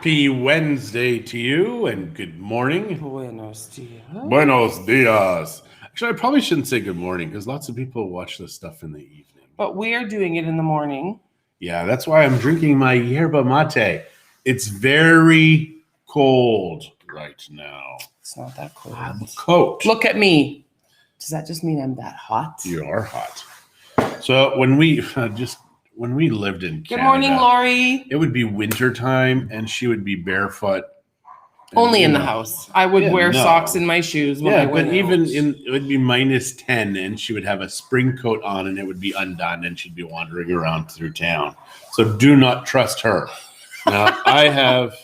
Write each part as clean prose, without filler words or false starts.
Happy Wednesday to you and good morning. Buenos dias. Buenos dias. Actually, I probably shouldn't say good morning because lots of people watch this stuff in the evening. But we are doing it in the morning. Yeah, that's why I'm drinking my yerba mate. It's very cold right now. It's not that cold. I'm cold. Look at me. Does that just mean I'm that hot? You are hot. So when we lived in Canada, Good morning, Lori. it would be winter time and she would be barefoot. Only in the house. I would wear socks in my shoes when I went but even out. it would be minus 10 and she would have a spring coat on and it would be undone and she'd be wandering around through town. So do not trust her. Now I have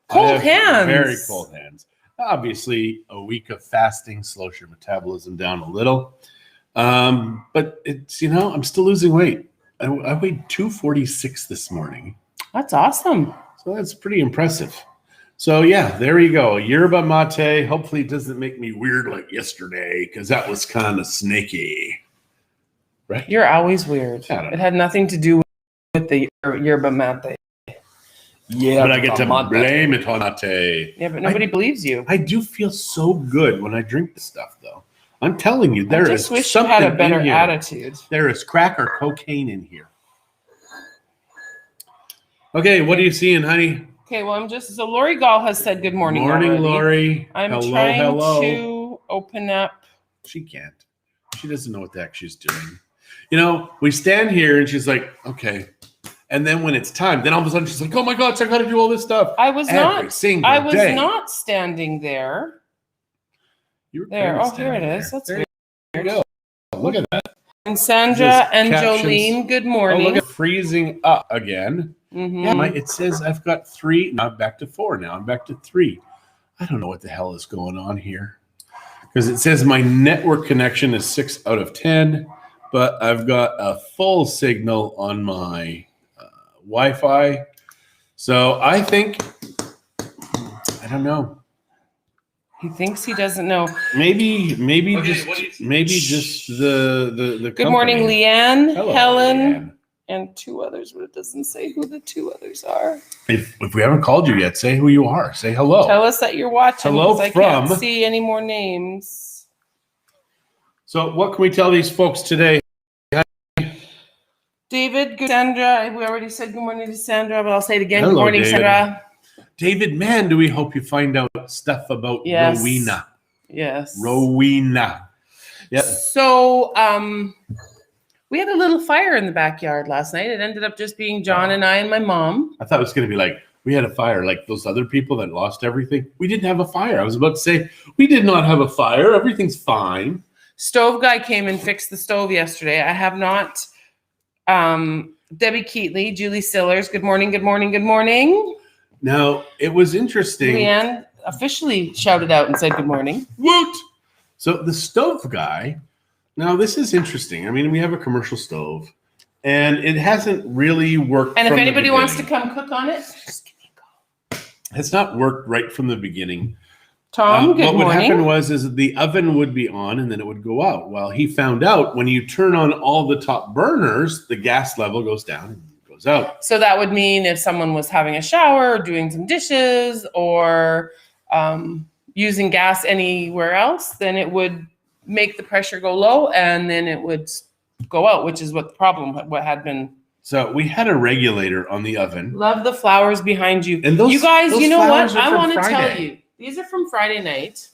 cold hands. Very cold hands. Obviously a week of fasting slows your metabolism down a little. But it's, I'm still losing weight. I weighed 246 this morning. That's awesome. So that's pretty impressive. So yeah, there you go. Yerba mate. Hopefully it doesn't make me weird like yesterday because that was kind of snaky. Right? You're always weird. It had nothing to do with the yerba mate. Yeah, but I get to blame it on mate. Yeah, but nobody believes you. I do feel so good when I drink this stuff, though. I'm telling you, there is wish something you had a better in here. attitude. There is crack or cocaine in here. Okay, what are you seeing, honey? Okay, well, so Lori Gall has said good morning. Morning, already. Lori. I'm trying to open up. She can't. She doesn't know what the heck she's doing. We stand here and she's like, okay. And then when it's time, then all of a sudden she's like, oh my God, so I got to do all this stuff. I was not standing there. You were there. Oh, here it is. That's there weird. you go. Look at that. And Sandra and Jolene, good morning. Oh, look at freezing up again. Mm-hmm. Yeah, it says I've got 3. Now I'm back to 4 now. I'm back to 3. I don't know what the hell is going on here. Because it says my network connection is 6 out of 10, but I've got a full signal on my Wi-Fi. So I think, I don't know. He thinks he doesn't know. Maybe just the Good morning, Leanne, Hello, Helen, Leanne. And 2 others, but it doesn't say who the 2 others are. If we haven't called you yet, say who you are. Say hello. Tell us that you're watching. Hello I can't see any more names. So what can we tell these folks today? David, Sandra. We already said good morning to Sandra, but I'll say it again. Hello, good morning, David. Sandra. David, man, do we hope you find out stuff about Rowena. Yes. Rowena. Yeah. So, we had a little fire in the backyard last night. It ended up just being John and I and my mom. I thought it was going to be like, we had a fire like those other people that lost everything. We didn't have a fire. I was about to say, we did not have a fire. Everything's fine. Stove guy came and fixed the stove yesterday. I have not. Debbie Keatley, Julie Sillers. Good morning, good morning, good morning. Now, it was interesting. Leanne officially shouted out and said good morning. Woot! So the stove guy, now this is interesting. I mean, we have a commercial stove, and it hasn't really worked. And if anybody wants to come cook on it, just give me a call. It's not worked right from the beginning. Tom, good morning. What would happen is the oven would be on, and then it would go out. Well, he found out when you turn on all the top burners, the gas level goes down and goes out. So that would mean if someone was having a shower or doing some dishes or using gas anywhere else, then it would make the pressure go low and then it would go out, which is what the problem had been. So we had a regulator on the oven. Love the flowers behind you. And you guys, you know what? I want to Friday. tell you. These are from Friday night.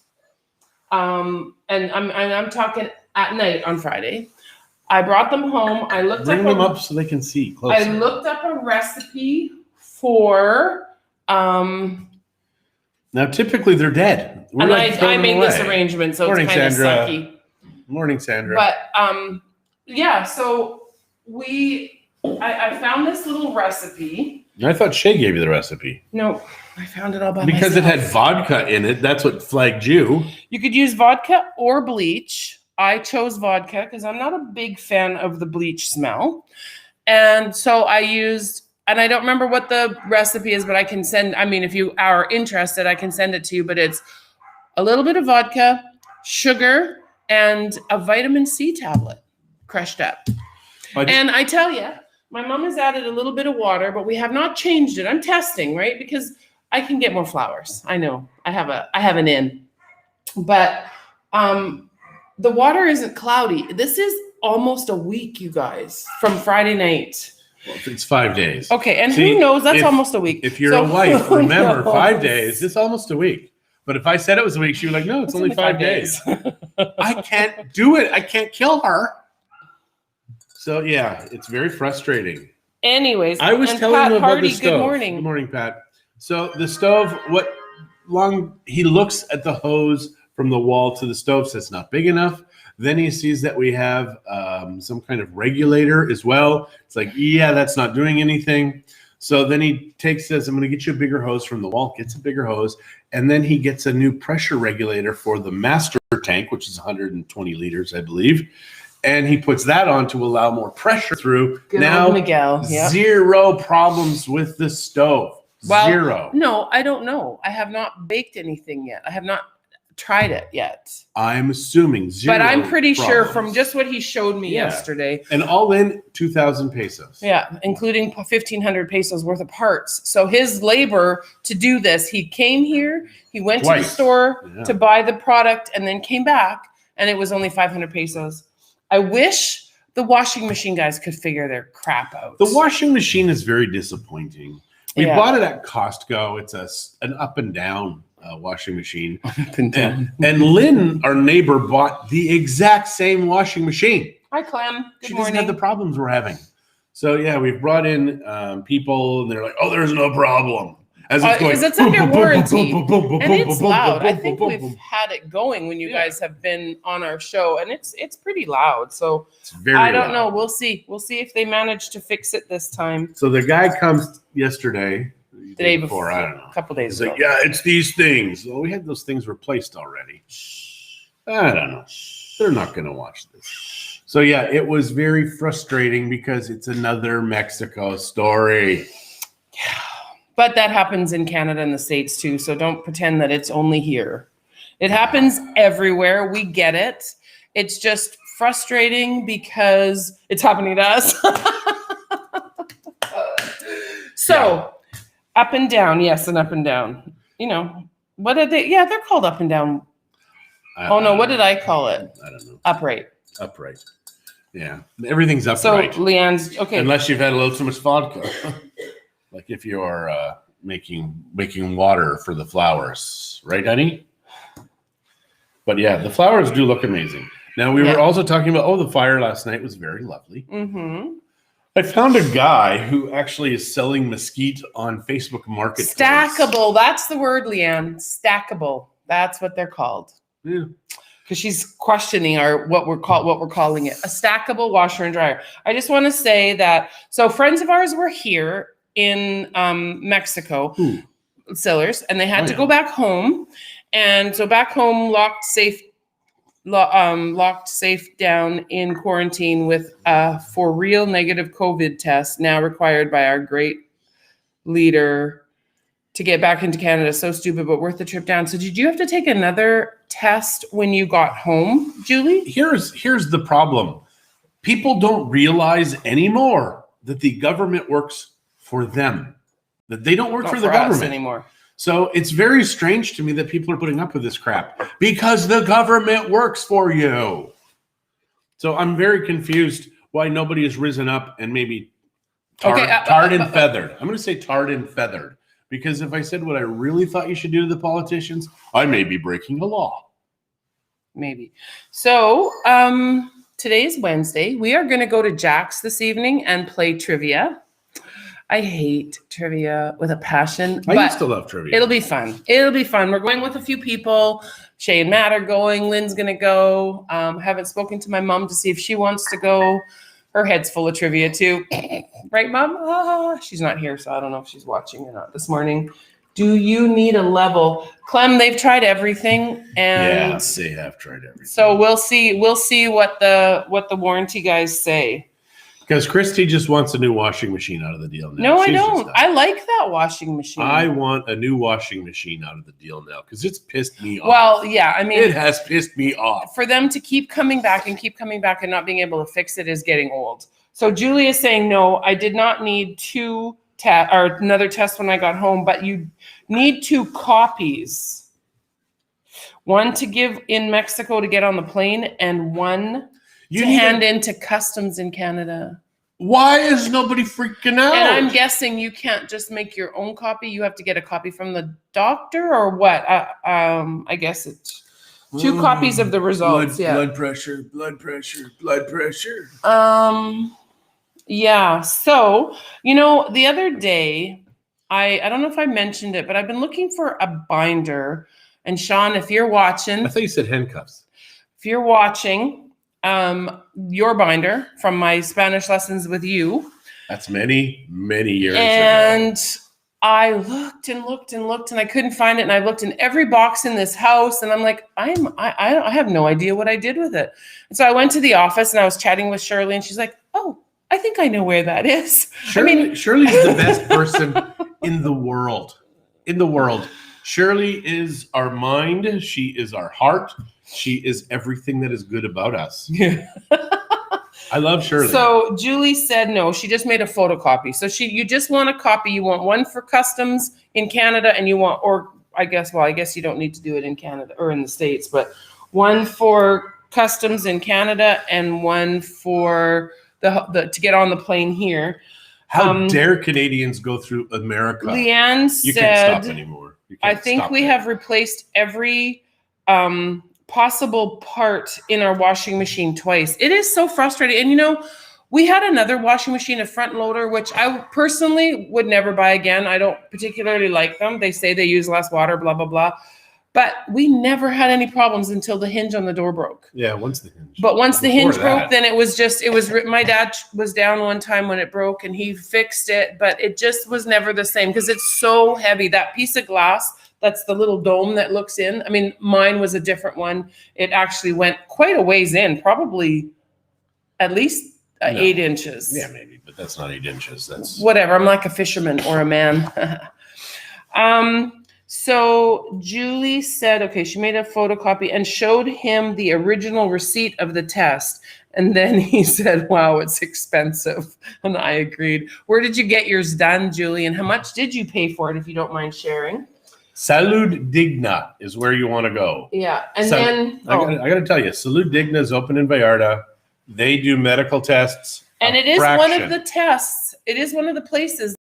And I'm talking at night on Friday. I brought them home. I looked Bring them up so they can see closer. I looked up a recipe for now typically they're dead. And I made this arrangement, so it's kind of sucky. Morning, Sandra. But yeah, so I found this little recipe. I thought Shay gave you the recipe. No, I found it all by because myself. It had vodka in it. That's what flagged you. You could use vodka or bleach. I chose vodka because I'm not a big fan of the bleach smell. And so I used, and I don't remember what the recipe is, but I can send, if you are interested, I can send it to you. But it's a little bit of vodka, sugar, and a vitamin C tablet crushed up. And I tell you, my mom has added a little bit of water, but we have not changed it. I'm testing, right? Because I can get more flowers. I know. I have an in. But the water isn't cloudy. This is almost a week, you guys, from Friday night. Well, it's 5 days. Okay, and who knows? That's almost a week. If you're a wife, remember 5 days. It's almost a week. But if I said it was a week, she was like, "No, it's only 5 days." I can't do it. I can't kill her. So yeah, it's very frustrating. Anyways, I was telling Pat him about Hardy, the stove. good morning. Good morning, Pat. So the stove, he looks at the hose from the wall to the stove, says it's not big enough. Then he sees that we have some kind of regulator as well. It's like, yeah, that's not doing anything. So then he says, I'm going to get you a bigger hose from the wall, gets a bigger hose, and then he gets a new pressure regulator for the master tank, which is 120 liters, I believe. And he puts that on to allow more pressure through. Good now, old Miguel. Yep. Zero problems with the stove. Well, Zero. No, I don't know. I have not baked anything yet. I have not tried it yet. I'm assuming zero. But I'm pretty problems. sure from just what he showed me yesterday. And all in 2,000 pesos. Yeah, including 1,500 pesos worth of parts. So his labor to do this, he came here, he went to the store to buy the product and then came back and it was only 500 pesos. I wish the washing machine guys could figure their crap out. The washing machine is very disappointing. We bought it at Costco. It's an up and down washing machine. And Lynn, our neighbor, bought the exact same washing machine. Hi, Clem. Good she morning. doesn't have the problems we're having. So yeah, we've brought in people, and they're like, "Oh, there's no problem." As it's going, because it's under warranty and it's loud. I think we've had it going when you guys have been on our show, and it's pretty loud. So I don't know. We'll see. We'll see if they manage to fix it this time. So the guy comes yesterday. The day before, I don't know. A couple days He's ago. like, yeah, it's these things. Well, we had those things replaced already. I don't know. They're not going to watch this. So yeah, it was very frustrating because it's another Mexico story. Yeah. But that happens in Canada and the States too. So don't pretend that it's only here. It happens everywhere. We get it. It's just frustrating because it's happening to us. So up and down. Yes, and up and down. You know, what are they? Yeah, they're called up and down. What did I call it? I don't know. Upright. Upright. Yeah. Everything's upright. So Leanne's, okay. Unless you've had a little too much vodka. Like if you're making water for the flowers, right, honey? But yeah, the flowers do look amazing. Now we were also talking about, the fire last night was very lovely. Mm-hmm. I found a guy who actually is selling mesquite on Facebook Marketplace. Stackable. That's the word, Leanne. Stackable. That's what they're called. Yeah. Because she's questioning what we're calling it, a stackable washer and dryer. I just want to say that. So friends of ours were here in Mexico, Sillers, and they had to go back home, and so back home locked safe down in quarantine with for real negative COVID test now required by our great leader to get back into Canada. So stupid, but worth the trip down. So did you have to take another test when you got home, Julie? Here's the problem. People don't realize anymore that the government works for them, that they don't work for the government anymore. So it's very strange to me that people are putting up with this crap because the government works for you. So I'm very confused why nobody has risen up and maybe tarred and feathered. I'm going to say tarred and feathered because if I said what I really thought you should do to the politicians, I may be breaking a law. Maybe. So today's Wednesday. We are going to go to Jack's this evening and play trivia. I hate trivia with a passion. I used to love trivia. It'll be fun. It'll be fun. We're going with a few people. Shay and Matt are going. Lynn's going to go. Haven't spoken to my mom to see if she wants to go. Her head's full of trivia too. Right, Mom? She's not here, so I don't know if she's watching or not this morning. Do you need a level? Clem, they've tried everything. And yeah, they have tried everything. So we'll see what the warranty guys say. Because Christie just wants a new washing machine out of the deal now. No, I don't. I like that washing machine. I want a new washing machine out of the deal now because it's pissed me off. Well, yeah, I mean, it has pissed me off. For them to keep coming back and not being able to fix it is getting old. So Julie is saying, no, I did not need 2 or another test when I got home, but you need 2 copies. One to give in Mexico to get on the plane, and one to hand into customs in Canada. Why is nobody freaking out? And I'm guessing you can't just make your own copy. You have to get a copy from the doctor or what? I guess it's 2 copies of the results. Blood pressure. Yeah. So, the other day, I don't know if I mentioned it, but I've been looking for a binder. And Sean, if you're watching, I thought you said handcuffs. If you're watching, your binder from my Spanish lessons with you. That's many, many years and ago. I looked and looked and looked, and I couldn't find it. And I looked in every box in this house, and I'm like, I have no idea what I did with it. And so I went to the office, and I was chatting with Shirley, and she's like, "Oh, I think I know where that is." Shirley's the best person in the world. Shirley is our mind. She is our heart. She is everything that is good about us. Yeah. I love Shirley. So Julie said no. She just made a photocopy. So you just want a copy. You want one for customs in Canada, and you want, or I guess you don't need to do it in Canada or in the States, but one for customs in Canada and one for the to get on the plane here. How dare Canadians go through America? Leanne said, you can't stop anymore. I think we have replaced every possible part in our washing machine twice. It is so frustrating. And we had another washing machine, a front loader, which I personally would never buy again. I don't particularly like them. They say they use less water, blah, blah, blah. But we never had any problems until the hinge on the door broke. Yeah, once the hinge. But once the hinge broke, then it was my dad was down one time when it broke and he fixed it, but it just was never the same because it's so heavy. That piece of glass, that's the little dome that looks in. I mean, mine was a different one. It actually went quite a ways in, probably at least 8 inches. Yeah, maybe, but that's not 8 inches. That's whatever. I'm like a fisherman or a man. So Julie said, okay, she made a photocopy and showed him the original receipt of the test. And then he said, wow, it's expensive. And I agreed. Where did you get yours done, Julie? And how much did you pay for it, if you don't mind sharing? Salud Digna is where you want to go. Yeah. And then I got to tell you, Salud Digna is open in Vallarta. They do medical tests. And it is one of the tests. It is one of the places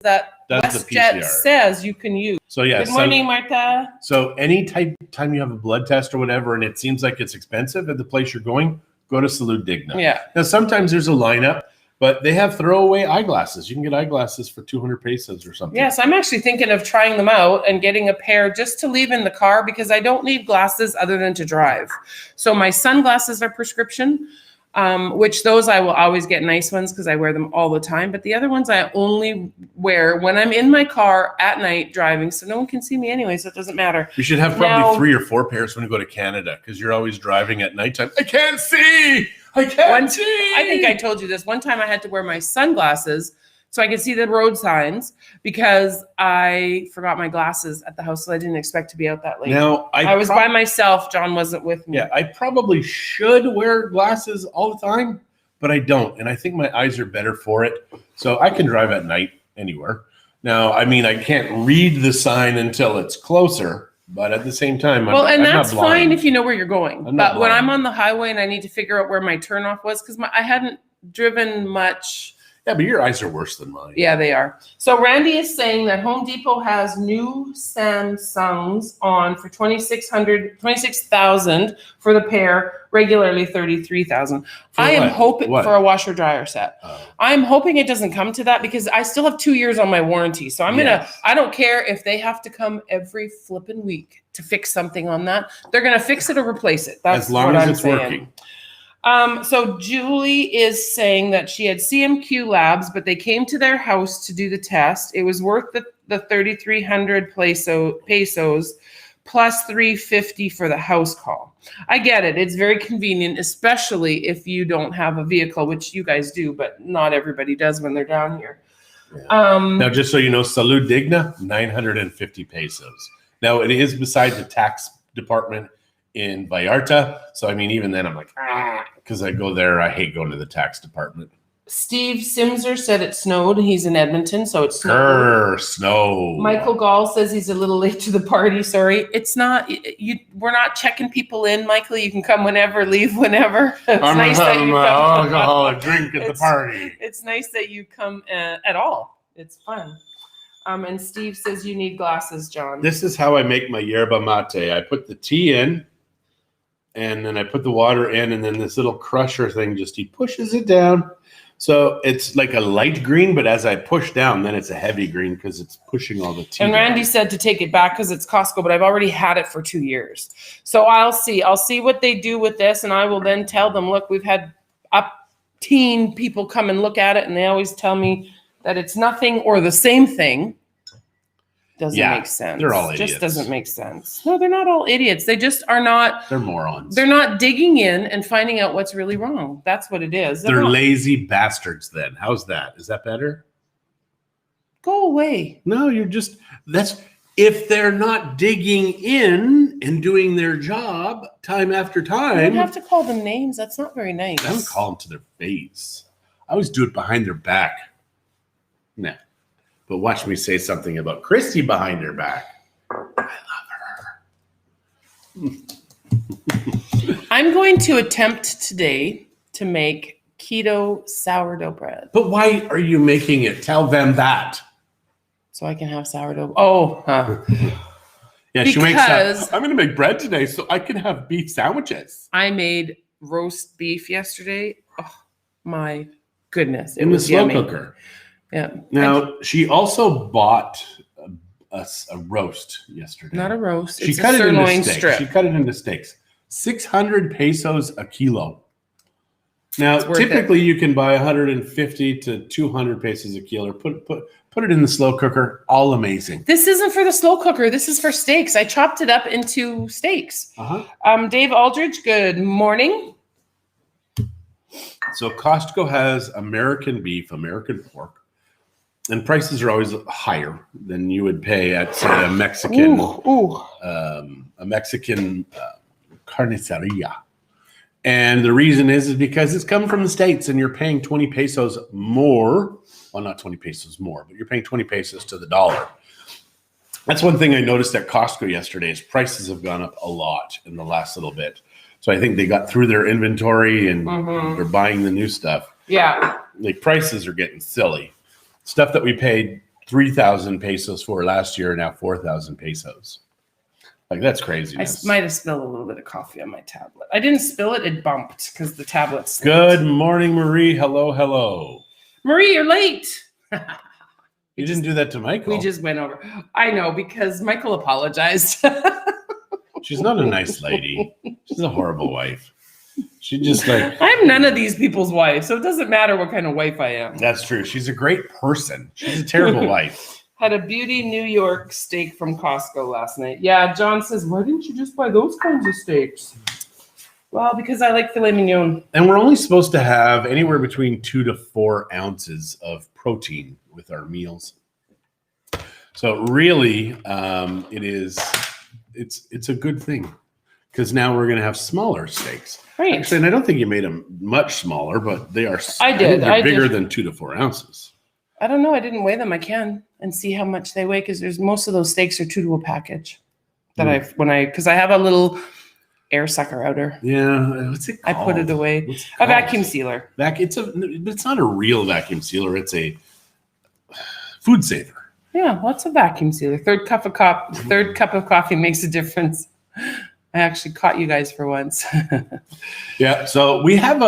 that WestJet says you can use. So yeah. Good morning, Martha. So any time you have a blood test or whatever, and it seems like it's expensive at the place you're going, go to Salud Digna. Yeah. Now sometimes there's a lineup, but they have throwaway eyeglasses. You can get eyeglasses for 200 pesos or something. Yes, I'm actually thinking of trying them out and getting a pair just to leave in the car because I don't need glasses other than to drive. So my sunglasses are prescription. Which those I will always get nice ones because I wear them all the time. But the other ones I only wear when I'm in my car at night driving, so no one can see me anyway, so it doesn't matter. You should have probably 3 or 4 pairs when you go to Canada because you're always driving at nighttime. I can't see. I think I told you this. One time I had to wear my sunglasses so I could see the road signs because I forgot my glasses at the house, so I didn't expect to be out that late. Now I was by myself. John wasn't with me. Yeah, I probably should wear glasses all the time, but I don't, and I think my eyes are better for it. So I can drive at night anywhere. Now, I mean, I can't read the sign until it's closer, but at the same time, I'm that's not blind. fine if you know where you're going. But when I'm on the highway and I need to figure out where my turnoff was, because I hadn't driven much. Yeah, but your eyes are worse than mine. Yeah, they are. So Randy is saying that Home Depot has new Samsungs on for $26,000 for the pair, regularly $33,000. I am hoping for a washer dryer set. I'm hoping it doesn't come to that because I still have 2 years on my warranty. So I don't care if they have to come every flipping week to fix something on that. They're going to fix it or replace it. That's as long as it's working. So Julie is saying that she had CMQ labs, but they came to their house to do the test. It was worth the 3,300 pesos plus 350 for the house call. I get it. It's very convenient, especially if you don't have a vehicle, which you guys do, but not everybody does when they're down here. Yeah. Now, just so you know, Salud Digna, 950 pesos. Now, it is beside the tax department in Vallarta. So, I mean, even then I'm like, because I go there. I hate going to the tax department. Steve Simser said it snowed. He's in Edmonton, so it snowed. Snow. Michael Gall says he's a little late to the party. Sorry, it's not. We're not checking people in, Michael. You can come whenever, leave whenever. It's I'm nice that you come. alcoholic drink at the party. It's nice that you come at all. It's fun. And Steve says you need glasses, John. This is how I make my yerba mate. I put the tea in, and then I put the water in, and then this little crusher thing he pushes it down. So it's like a light green, but as I push down, then it's a heavy green because it's pushing all the tea. And Randy said to take it back because it's Costco, but I've already had it for 2 years. So I'll see what they do with this, and I will then tell them, look, we've had up teen people come and look at it, and they always tell me that it's nothing or the same thing. Doesn't make sense. They're all idiots. Just doesn't make sense. No, they're not all idiots. They just are not. They're morons. They're not digging in and finding out what's really wrong. That's what it is. They're lazy bastards then. How's that? Is that better? Go away. No, if they're not digging in and doing their job time after time. You don't have to call them names. That's not very nice. I don't call them to their face. I always do it behind their back. No. But watch me say something about Christie behind her back. I love her. I'm going to attempt today to make keto sourdough bread. But why are you making it? Tell them that. So I can have sourdough. Oh, yeah, she makes that. I'm going to make bread today so I can have beef sandwiches. I made roast beef yesterday. Oh, my goodness. It was slow cooker. Yeah. Now, she also bought a roast yesterday. Not a roast. She cut it into steaks. Strip. She cut it into steaks. 600 pesos a kilo. Now, typically you can buy 150 to 200 pesos a kilo. Put it in the slow cooker. All amazing. This isn't for the slow cooker. This is for steaks. I chopped it up into steaks. Dave Aldridge, good morning. So Costco has American beef, American pork. And prices are always higher than you would pay at, say, a Mexican carniceria. And the reason is because it's coming from the States and you're paying 20 pesos more. Well, not 20 pesos more, but you're paying 20 pesos to the dollar. That's one thing I noticed at Costco yesterday is prices have gone up a lot in the last little bit. So I think they got through their inventory and they're buying the new stuff. Yeah. Like prices are getting silly. Stuff that we paid 3,000 pesos for last year, now 4,000 pesos. Like, that's craziness. I might have spilled a little bit of coffee on my tablet. I didn't spill it. It bumped because the tablet slipped. Good morning, Marie. Hello, hello. Marie, you're late. You didn't do that to Michael. We just went over. I know, because Michael apologized. She's not a nice lady. She's a horrible wife. She just I'm none of these people's wife, so it doesn't matter what kind of wife I am. That's true. She's a great person. She's a terrible wife. Had a beauty New York steak from Costco last night. Yeah, John says, why didn't you just buy those kinds of steaks? Well, because I like filet mignon. And we're only supposed to have anywhere between 2 to 4 ounces of protein with our meals. So really, it's a good thing. Because now we're going to have smaller steaks. Right. Actually, and I don't think you made them much smaller, but they are. I did. They're bigger than 2 to 4 ounces. I don't know. I didn't weigh them. I can and see how much they weigh because there's most of those steaks are 2 to a package. That because I have a little air sucker outer. Yeah, what's it called? I put it away. A vacuum sealer. It's not a real vacuum sealer. It's a food saver. Yeah, what's a vacuum sealer? Third cup of coffee makes a difference. I actually caught you guys for once. Yeah, so we have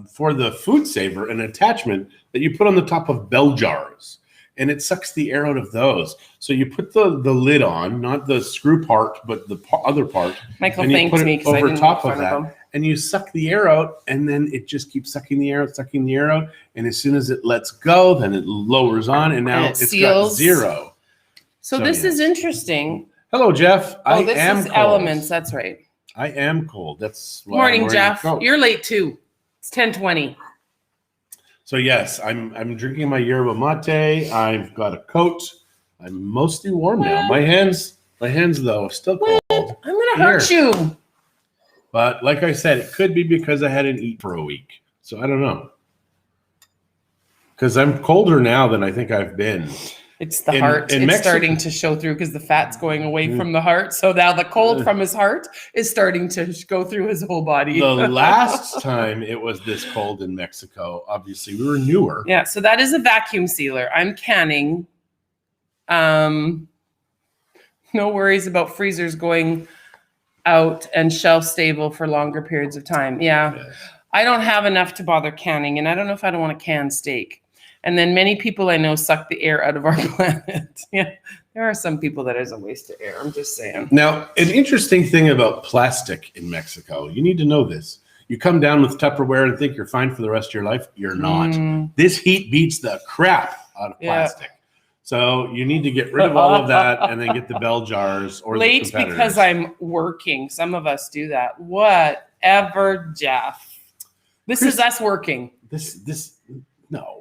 for the food saver, an attachment that you put on the top of bell jars, and it sucks the air out of those. So you put the lid on, not the screw part, but the other part. Michael and you thanks put me it because I over didn't top make of fun that, of them. and you suck the air out, and then it just keeps sucking the air out, and as soon as it lets go, then it lowers on, and now it's got 0. So this is interesting. Hello, Jeff. Oh, this is cold. Elements. That's right. I am cold. That's why morning, Jeff. You're late too. It's 10:20. So yes, I'm drinking my yerba mate. I've got a coat. I'm mostly warm now. My hands though are still cold. I'm gonna hurt you. But like I said, it could be because I hadn't eaten for a week. So I don't know. because I'm colder now than I think I've been. It's the In- heart. in It's Mexico- starting to show through because the fat's going away from the heart. So now the cold from his heart is starting to go through his whole body. The last time it was this cold in Mexico, obviously we were newer. Yeah, so that is a vacuum sealer. I'm canning. No worries about freezers going out and shelf stable for longer periods of time. Yeah. Yes. I don't have enough to bother canning, and I don't know if I don't want to can steak. And then many people I know suck the air out of our planet. Yeah, there are some people that is a waste of air. I'm just saying. Now, an interesting thing about plastic in Mexico, you need to know this. You come down with Tupperware and think you're fine for the rest of your life. You're not. This heat beats the crap out of plastic. So you need to get rid of all of that and then get the bell jars or Late the competitors. because I'm working. Some of us do that. Whatever, Jeff. This is us working. No.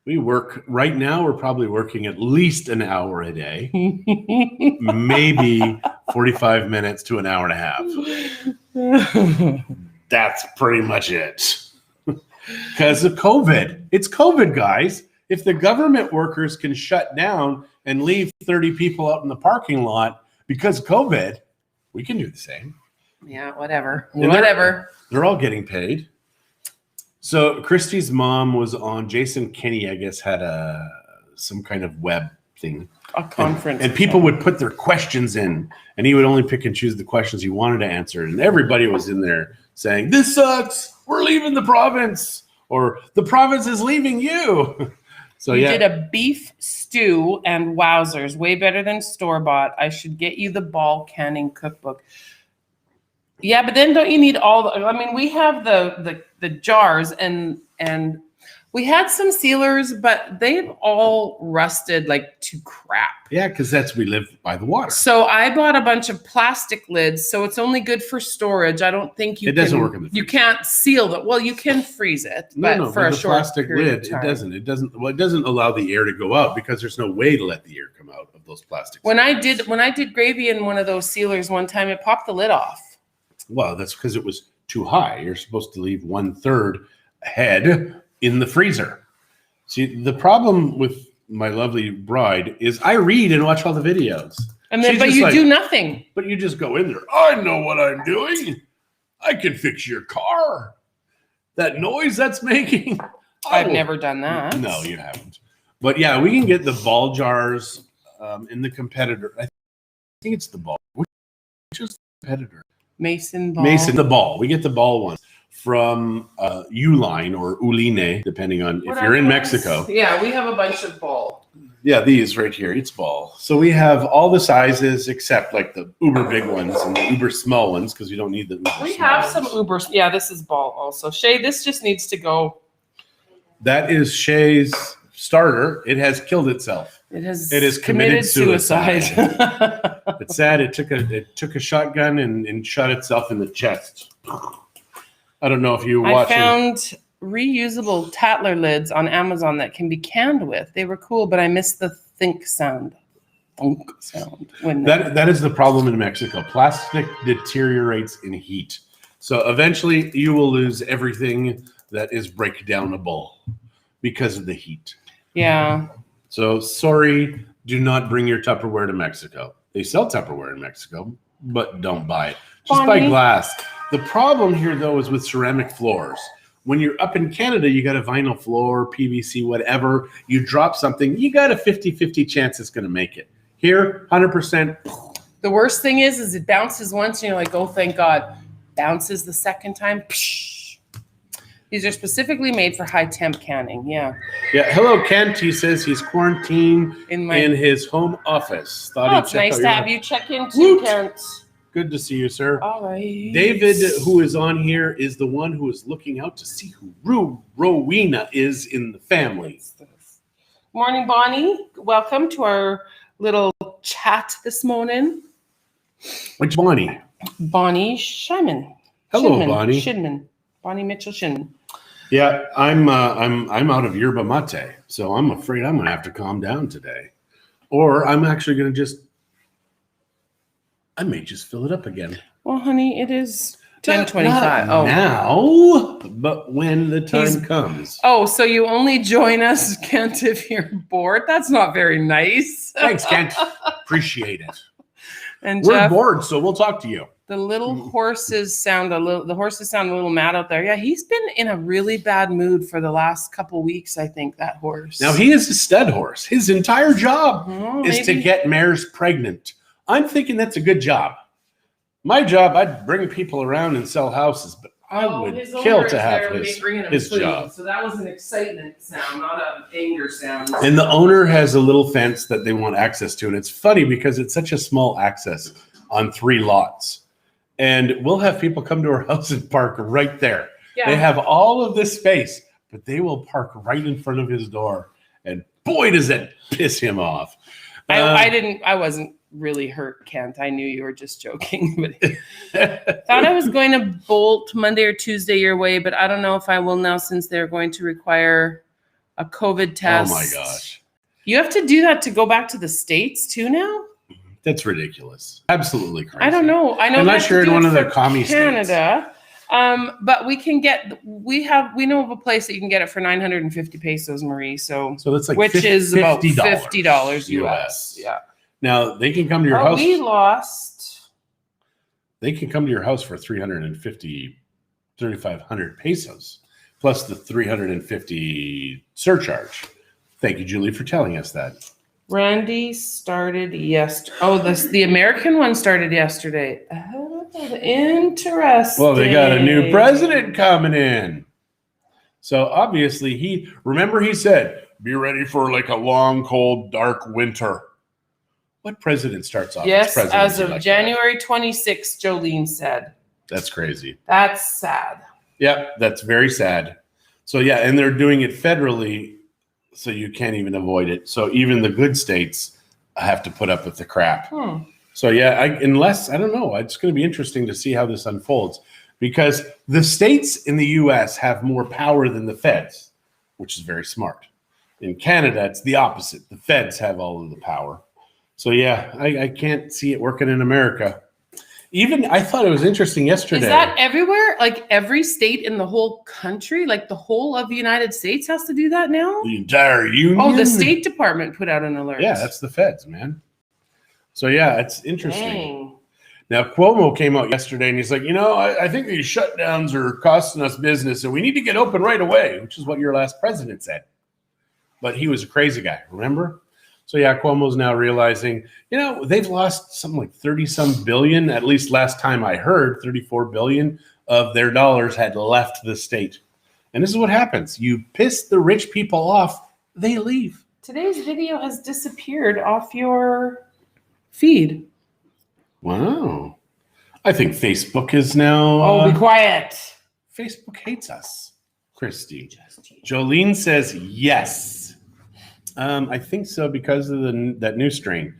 We work right now. We're probably working at least an hour a day, maybe 45 minutes to an hour and a half. That's pretty much it. Because of COVID. It's COVID, guys. If the government workers can shut down and leave 30 people out in the parking lot because of COVID, we can do the same. Yeah, whatever. And Whatever. They're all getting paid. So Christie's mom was on. Jason Kinney, I guess, had some kind of web thing. A conference. And people would put their questions in, and he would only pick and choose the questions he wanted to answer. And everybody was in there saying, "This sucks. We're leaving the province," or "The province is leaving you." So you yeah, did a beef stew and wowzers, way better than store-bought. I should get you the ball canning cookbook. Yeah, but then don't you need all the, I mean, we have the jars and we had some sealers, but they've all rusted like to crap. yeah, because we live by the water. So I bought a bunch of plastic lids, so it's only good for storage. I don't think you It doesn't work in the you freezer. can't seal it. Well, you can freeze it, No, for a the short plastic period lid, of time. it doesn't. Well, it doesn't allow the air to go out because there's no way to let the air come out of those plastics. When I did gravy in one of those sealers one time, it popped the lid off. Well, that's because it was too high. You're supposed to leave 1/3 head in the freezer. See, the problem with my lovely bride is I read and watch all the videos. And then, She's but just you like, do nothing. But you just go in there. I know what I'm doing. I can fix your car. That noise that's making. I've never done that. No, you haven't. But yeah, we can get the ball jars in the competitor. I think it's the ball. Which is the competitor? Mason ball. Mason, the ball. We get the ball ones from Uline or Uline, depending on if you're in Mexico. Yeah, we have a bunch of ball. Yeah, these right here. It's ball. So we have all the sizes except like the uber big ones and the uber small ones because we don't need the uber We small have ones. some Uber. Yeah, this is ball also. Shay, this just needs to go. That is Shay's starter. It has killed itself. It has committed suicide. suicide. It's sad. It took a shotgun and shot itself in the chest. I don't know if you I watched. found reusable Tatler lids on Amazon that can be canned with. They were cool, but I missed the think sound. Thunk sound. When That is the problem in Mexico. Plastic deteriorates in heat. So eventually you will lose everything that is breakdownable because of the heat. Yeah. So sorry, do not bring your Tupperware to Mexico. They sell Tupperware in Mexico, but don't buy it. Just buy Bonnie. glass. The problem here, though, is with ceramic floors. When you're up in Canada, you got a vinyl floor, PVC, whatever. You drop something, you got a 50-50 chance it's going to make it. Here, 100%. The worst thing is it bounces once and you're like, oh, thank God. Bounces the second time. Psh. These are specifically made for high temp canning. Yeah. Yeah. Hello, Kent. He says he's quarantined In in his home office. Thought Oh, he'd it's check nice out to your- have you check in too, Woot. Kent. Good to see you, sir. All right. David, who is on here, is the one who is looking out to see who Rowena is in the family. Morning, Bonnie. Welcome to our little chat this morning. Which Bonnie? Bonnie Shinman. Hello, Shinman. Bonnie. Shinman. Bonnie Mitchell Shinman. Yeah, I'm out of yerba mate, so I'm afraid I'm gonna have to calm down today, or I'm actually gonna I may just fill it up again. Well, honey, it is 10:25. Oh, now, but when the time He's- comes. Oh, so you only join us, Kent, if you're bored? That's not very nice. Thanks, Kent. Appreciate it. And We're Jeff, bored, so we'll talk to you. the horses sound a little mad out there. Yeah, he's been in a really bad mood for the last couple weeks, I think, that horse. Now, he is a stud horse. His entire job is to maybe. get mares pregnant. I'm thinking that's a good job. My job, I'd bring people around and sell houses, but I would his kill owner to is have there bringing him his food. job. So that was an excitement sound, not an anger sound. And the owner has a little fence that they want access to. And it's funny because it's such a small access on 3 lots. And we'll have people come to our house and park right there. Yeah. They have all of this space, but they will park right in front of his door. And boy, does that piss him off. I wasn't really hurt, Kent. I knew you were just joking. But thought I was going to bolt Monday or Tuesday your way, but I don't know if I will now since they're going to require a COVID test. Oh my gosh. You have to do that to go back to the States too now? That's ridiculous. Absolutely crazy. I don't know. I know Unless you're in one of the commie states. Canada. But we know of a place that you can get it for 950 pesos, Marie. So that's like which is about $50 $50 US. Yeah. Now they can come to your house. We lost. They can come to your house for 3,500 pesos plus the 350 surcharge. Thank you, Julie, for telling us that. Randy started yesterday. Oh, the American one started yesterday. Oh, interesting. Well, they got a new president coming in. So obviously he said, be ready for like a long, cold, dark winter. What president starts off? Yes, as as of like January 26th, Jolene said. That's crazy. That's sad. Yep, that's very sad. So yeah, and they're doing it federally, so you can't even avoid it. So even the good states have to put up with the crap. So yeah, I don't know. It's going to be interesting to see how this unfolds because the states in the U.S. have more power than the feds, which is very smart. In Canada, it's the opposite. The feds have all of the power. So yeah, I can't see it working in America. Even I thought it was interesting yesterday. Is that everywhere? Like every state in the whole country? Like the whole of the United States has to do that now? The entire union? Oh, the State Department put out an alert. Yeah, that's the feds, man. So yeah, it's interesting. Dang. Now Cuomo came out yesterday and he's like, I think these shutdowns are costing us business and we need to get open right away, which is what your last president said. But he was a crazy guy, remember? So yeah, Cuomo's now realizing, they've lost something like 30-some billion, at least last time I heard, 34 billion of their dollars had left the state. And this is what happens. You piss the rich people off, they leave. Today's video has disappeared off your feed. Wow. I think Facebook is now... Oh, be quiet. Facebook hates us, Christie. Jolene says yes. I think so because of that new strain.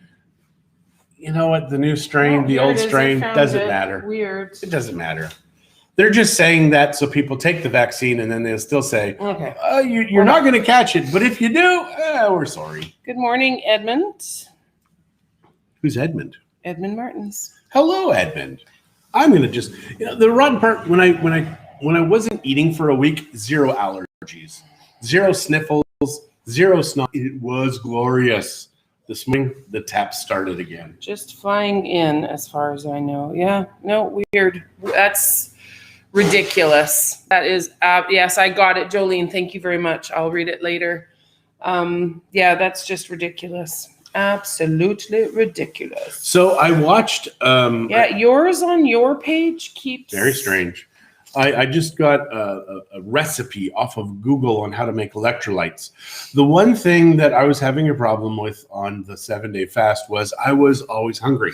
You know what? The new strain, the old strain, doesn't matter. Weird. It doesn't matter. They're just saying that so people take the vaccine and then they'll still say, okay, you're not going to catch it. But if you do, we're sorry. Good morning, Edmund. Who's Edmund? Edmund Martins. Hello, Edmund. I'm going to just, the rotten part, when I wasn't eating for a week, 0 allergies, 0 sniffles, 0 snot. It was glorious. This morning, the tap started again. Just flying in, as far as I know. Yeah, no, weird. That's ridiculous. That is, yes, I got it, Jolene. Thank you very much. I'll read it later. Yeah, that's just ridiculous. Absolutely ridiculous. So I watched. Yours on your page keeps. Very strange. I just got a recipe off of Google on how to make electrolytes. The one thing that I was having a problem with on the 7-day fast was I was always hungry.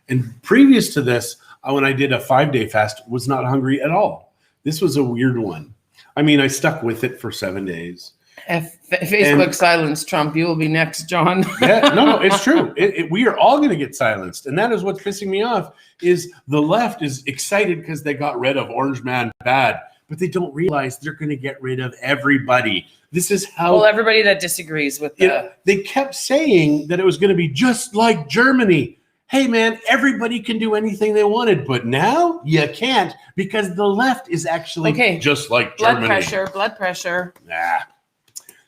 And previous to this, when I did a 5-day fast, was not hungry at all. This was a weird one. I mean, I stuck with it for 7 days. If Facebook silenced Trump, you will be next, John. Yeah, no, it's true. We are all going to get silenced. And that is what's pissing me off is the left is excited because they got rid of Orange Man bad, but they don't realize they're going to get rid of everybody. This is how... Well, everybody that disagrees with that. They kept saying that it was going to be just like Germany. hey man, everybody can do anything they wanted, but now you can't because the left is actually just like Germany. Blood pressure. Nah.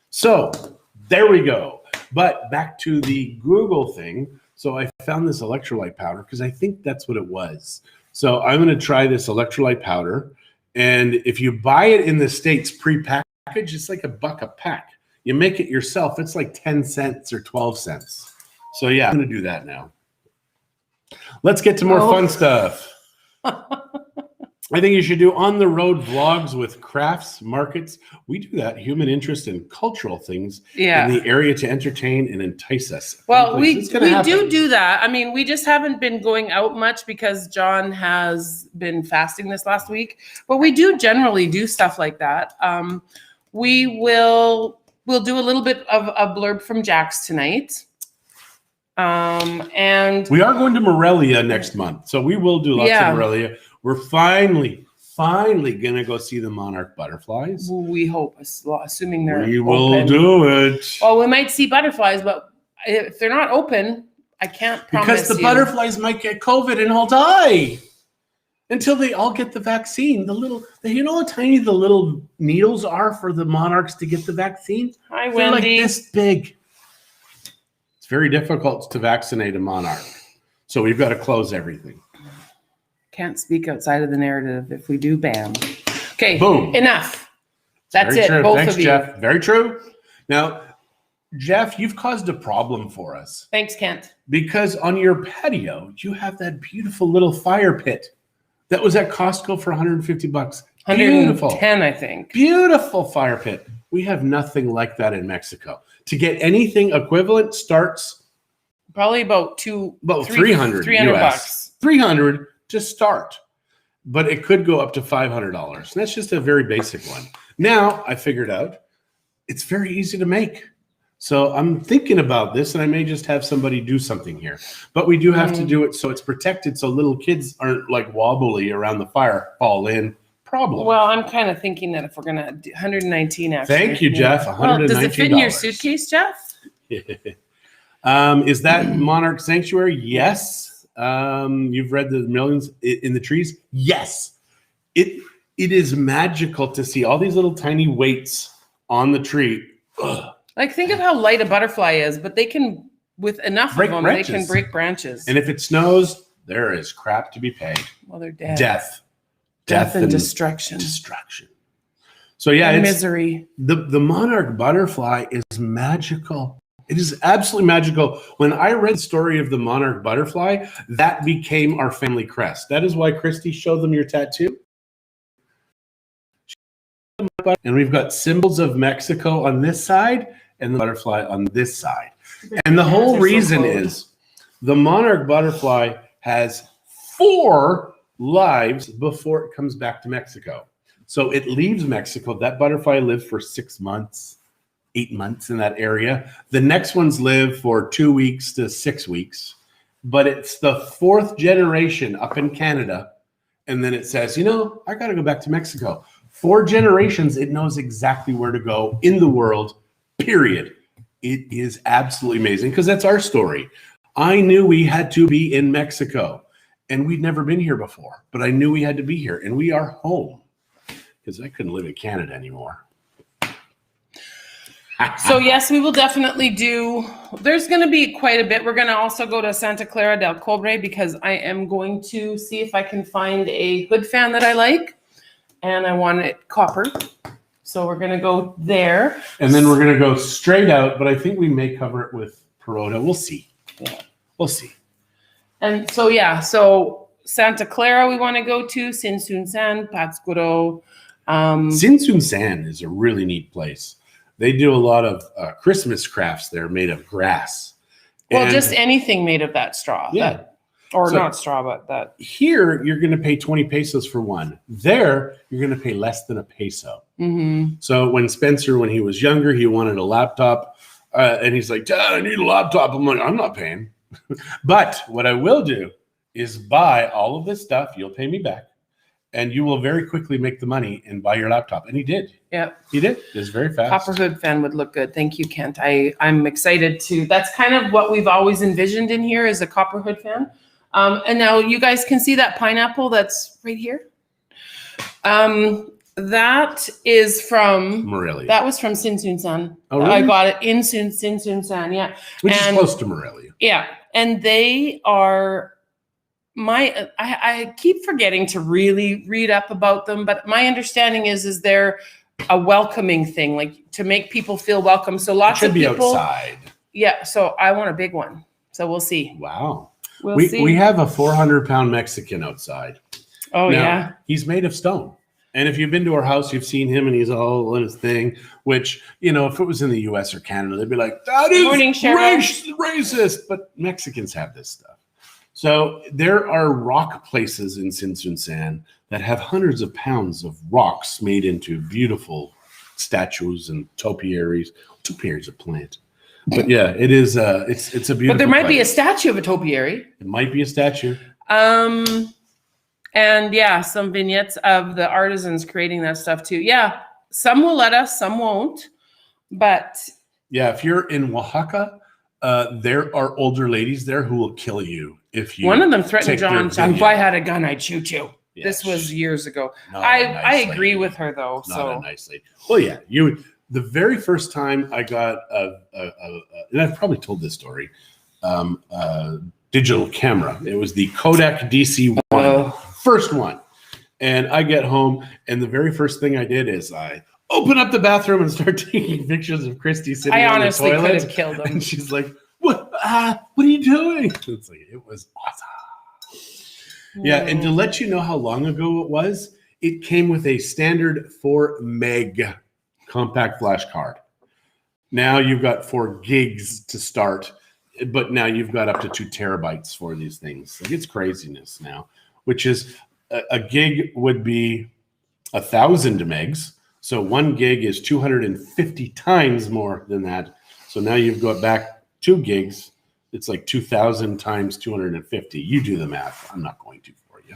So there we go. But back to the Google thing. So I found this electrolyte powder because I think that's what it was. So I'm going to try this electrolyte powder. And if you buy it in the States pre-packaged, it's like $1 a pack. You make it yourself. It's like 10 cents or 12 cents. So yeah, I'm going to do that now. Let's get to more fun stuff. I think you should do on the road vlogs with crafts, markets. We do that, human interest in cultural things in the area to entertain and entice us. Well, we do that. I mean, we just haven't been going out much because John has been fasting this last week. But we do generally do stuff like that. We'll do a little bit of a blurb from Jack's tonight. And we are going to Morelia next month. So we will do lots of Morelia. We're finally gonna go see the monarch butterflies. We hope, assuming they're we will do it. Well, we might see butterflies, but if they're not open, I can't promise because the butterflies might get COVID and all die until they all get the vaccine. You know how tiny the little needles are for the monarchs to get the vaccine? Hi, They're Wendy. like this big. It's very difficult to vaccinate a monarch, so we've got to close everything. Can't speak outside of the narrative. If we do, bam. Okay, boom. Enough. That's it. True. Both Thanks, of you. Jeff. Very true. Now, Jeff, you've caused a problem for us. Thanks, Kent. Because on your patio, you have that beautiful little fire pit that was at Costco for $150. Beautiful. 110, I think. Beautiful fire pit. We have nothing like that in Mexico. To get anything equivalent starts probably about 300 bucks. 300 to start, but it could go up to $500. And that's just a very basic one. Now I figured out it's very easy to make. So I'm thinking about this, and I may just have somebody do something here. But we do have to do it so it's protected, so little kids aren't like wobbly around the fire, fall in. Problem. Well, I'm kind of thinking that if we're gonna do 119, actually. Thank you, Jeff. $119. Well, does it fit in your suitcase, Jeff? Is that Monarch Sanctuary? Yes. You've read the Millions in the Trees? Yes. It is magical to see all these little tiny weights on the tree. Ugh. Like, think of how light a butterfly is, but they can, with enough break of them, branches. They can break branches. And if it snows, there is crap to be paid. Well, they're dead. Death and destruction. So yeah, and misery. The monarch butterfly is magical. It is absolutely magical. When I read the story of the monarch butterfly, that became our family crest. That is why Christie showed them your tattoo. And we've got symbols of Mexico on this side and the butterfly on this side. And the whole reason is the monarch butterfly has 4 lives before it comes back to Mexico. So it leaves Mexico. That butterfly lives for 6 months. 8 months in that area. The next ones live for 2 weeks to 6 weeks, but it's the 4th generation up in Canada. And then it says, I got to go back to Mexico. 4 generations, it knows exactly where to go in the world, period. It is absolutely amazing because that's our story. I knew we had to be in Mexico and we'd never been here before, but I knew we had to be here and we are home because I couldn't live in Canada anymore. So yes, we will definitely do. There's going to be quite a bit. We're going to also go to Santa Clara del Cobre because I am going to see if I can find a hood fan that I like, and I want it copper. So we're going to go there, and then we're going to go straight out. But I think we may cover it with Perota. We'll see. Yeah, we'll see. And so so Santa Clara we want to go to Sinsunsan, Pátzcuaro. Sinsunsan is a really neat place. They do a lot of Christmas crafts there made of grass. Well, just anything made of that straw. Yeah. Not straw, but that. Here, you're going to pay 20 pesos for one. There, you're going to pay less than a peso. Mm-hmm. So when Spencer, when he was younger, he wanted a laptop. And he's like, Dad, I need a laptop. I'm like, I'm not paying. But what I will do is buy all of this stuff. You'll pay me back. and you will very quickly make the money and buy your laptop. And he did. Yeah. He did. It was very fast. Copper hood fan would look good. Thank you, Kent. I'm excited to. That's kind of what we've always envisioned in here is a copper hood fan. And now you guys can see that pineapple that's right here. That is from Morelia. That was from Sinsun-san. Oh, really? I got it in Sinsun-san. Yeah, Which is close to Morelia. Yeah, and they are I keep forgetting to really read up about them, but my understanding is they're a welcoming thing, like to make people feel welcome. So lots of people. Should be outside. Yeah, so I want a big one. So we'll see. Wow. We'll see. We have a 400-pound Mexican outside. Oh, now, yeah. He's made of stone. And if you've been to our house, you've seen him and he's all in his thing, which, you know, if it was in the US or Canada, they'd be like, that is racist. But Mexicans have this stuff. So there are rock places in Sinsun-san that have hundreds of pounds of rocks made into beautiful statues and topiaries. Topiary is a plant. But yeah, it is. It's a beautiful. But there might place. be a statue of a topiary. It might be a statue. And yeah, some vignettes of the artisans creating that stuff too. Yeah, some will let us, some won't. But yeah, if you're in Oaxaca, there are older ladies there who will kill you if you. One of them threatened John. If I had a gun, I'd shoot you. Yeah, this was years ago. I agree with her though. Not a nice lady. Well, yeah, you. The very first time I got and I've probably told this story, digital camera. It was the Kodak DC-1, first one. And I get home, and the very first thing I did is I open up the bathroom and start taking pictures of Christie sitting on the toilet. I honestly could have killed him. And she's like, "What? What are you doing?" It's like it was awesome. Yeah, and to let you know how long ago it was, it came with a standard 4 meg compact flash card. Now you've got 4 gigs to start, but now you've got up to 2 terabytes for these things. Like, it's craziness now, which is a gig would be 1,000 megs. So 1 gig is 250 times more than that. So now you've got back 2 gigs. It's like 2,000 times 250. You do the math. I'm not going to for you.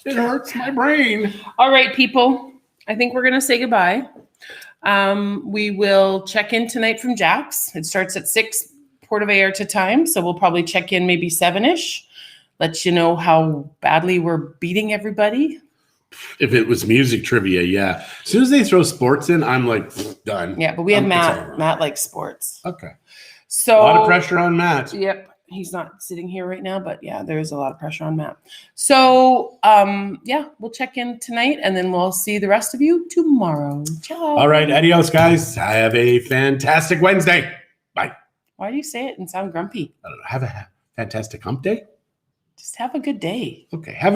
It hurts my brain. All right, people. I think we're going to say goodbye. We will check in tonight from Jack's. It starts at 6 Port of Vallarta time, so we'll probably check in maybe 7-ish. Let you know how badly we're beating everybody. If it was music trivia, yeah. As soon as they throw sports in, I'm like, done. Yeah, but we have Matt. Matt likes sports. Okay. So a lot of pressure on Matt. Yep. He's not sitting here right now, but yeah, there is a lot of pressure on Matt. So yeah, we'll check in tonight and then we'll see the rest of you tomorrow. Ciao. All right. Adios, guys. Have a fantastic Wednesday. Bye. Why do you say it and sound grumpy? I don't know. Have a fantastic hump day. Just have a good day. Okay. Have